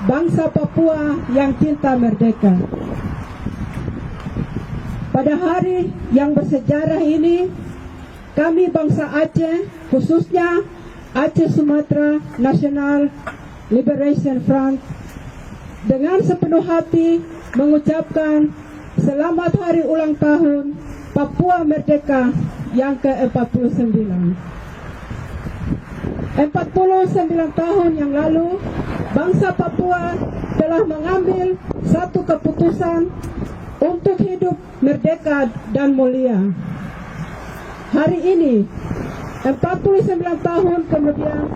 bangsa Papua yang cinta merdeka. Pada hari yang bersejarah ini, kami bangsa Aceh, khususnya Aceh Sumatera National Liberation Front, dengan sepenuh hati mengucapkan selamat hari ulang tahun Papua Merdeka yang ke-49. 49 tahun yang lalu, bangsa Papua telah mengambil satu keputusan untuk hidup merdeka dan mulia. Hari ini, 49 tahun kemudian,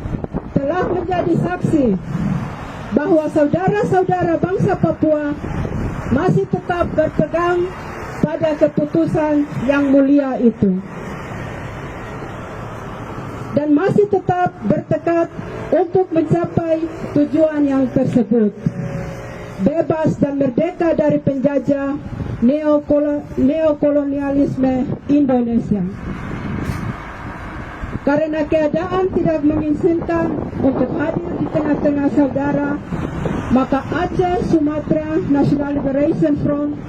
telah menjadi saksi bahwa saudara-saudara bangsa Papua masih tetap berpegang pada keputusan yang mulia itu, dan masih tetap bertekad untuk mencapai tujuan yang tersebut, bebas dan merdeka dari penjajah neokolonialisme Indonesia. Karena keadaan tidak mengizinkan untuk hadir di tengah-tengah saudara, maka Aceh Sumatera National Liberation Front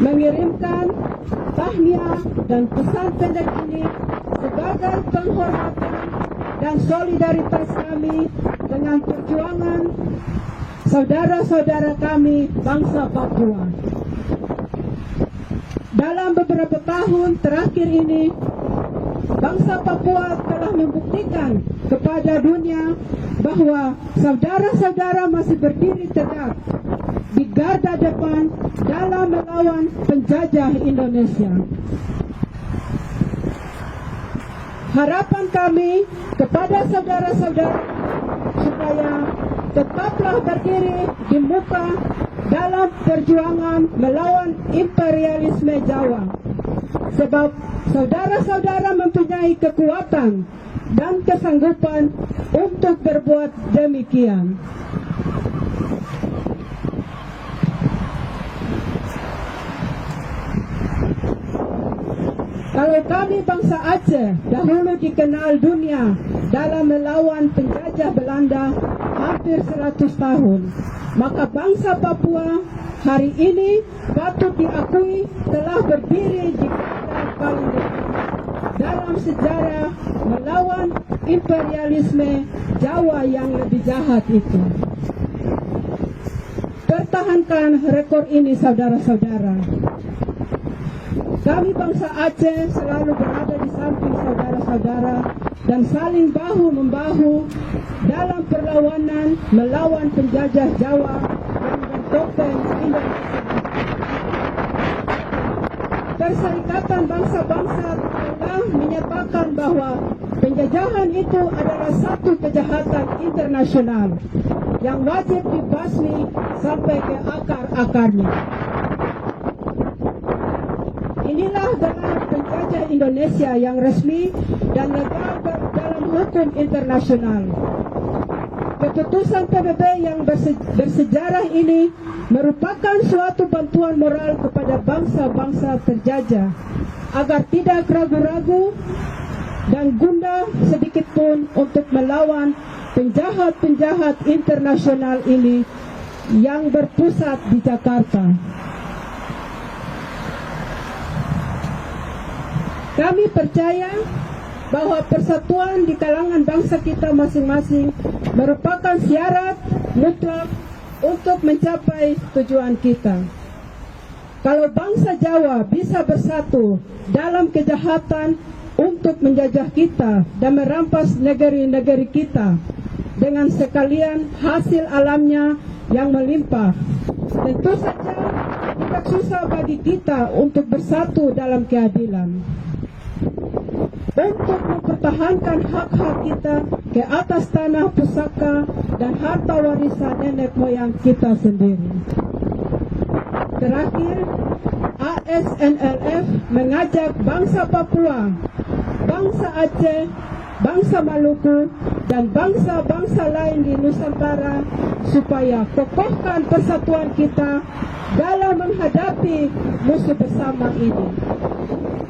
mengirimkan tahniah dan pesan pendek ini sebagai penghormatan dan solidaritas kami dengan perjuangan saudara-saudara kami bangsa Papua. Dalam beberapa tahun terakhir ini, bangsa Papua telah membuktikan kepada dunia bahwa saudara-saudara masih berdiri tegak di garda depan dalam melawan penjajah Indonesia. Harapan kami kepada saudara-saudara supaya tetaplah berdiri di muka dalam perjuangan melawan imperialisme Jawa, sebab saudara-saudara mempunyai kekuatan dan kesanggupan untuk berbuat demikian. Kalau kami bangsa Aceh dahulu dikenal dunia dalam melawan penjajah Belanda hampir 100 tahun, maka bangsa Papua hari ini patut diakui telah berdiri di garda paling depan dalam sejarah melawan imperialisme Jawa yang lebih jahat itu. Pertahankan rekor ini, saudara-saudara. Kami bangsa Aceh selalu berada di samping saudara-saudara dan saling bahu-membahu dalam perlawanan melawan penjajah Jawa yang bertopeng Indonesia. Perserikatan Bangsa-Bangsa telah menyatakan bahwa penjajahan itu adalah satu kejahatan internasional yang wajib dibasmi sampai ke akar-akarnya. Inilah gelar penjajah Indonesia yang resmi dan legal dalam hukum internasional. Keputusan PBB yang bersejarah ini merupakan suatu bantuan moral kepada bangsa-bangsa terjajah agar tidak ragu-ragu dan gundah sedikit pun untuk melawan penjahat-penjahat internasional ini yang berpusat di Jakarta. Kami percaya bahwa persatuan di kalangan bangsa kita masing-masing merupakan syarat mutlak untuk mencapai tujuan kita. Kalau bangsa Jawa bisa bersatu dalam kejahatan untuk menjajah kita dan merampas negeri-negeri kita dengan sekalian hasil alamnya yang melimpah, tentu saja tidak susah bagi kita untuk bersatu dalam keadilan, untuk mempertahankan hak-hak kita ke atas tanah pusaka dan harta warisan nenek moyang kita sendiri. Terakhir, ASNLF mengajak bangsa Papua, bangsa Aceh, bangsa Maluku, dan bangsa-bangsa lain di Nusantara supaya kokohkan persatuan kita dalam menghadapi musuh bersama ini,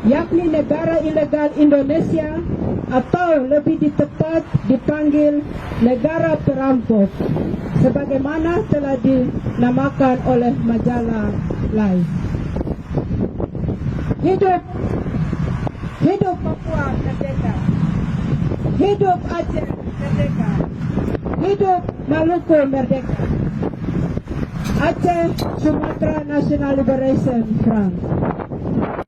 yakni negara ilegal Indonesia atau lebih ditepat dipanggil negara perampok, sebagaimana telah dinamakan oleh majalah Life. Hidup Papua merdeka, hidup Aceh merdeka, hidup Maluku merdeka, Aceh Sumatera National Liberation Front.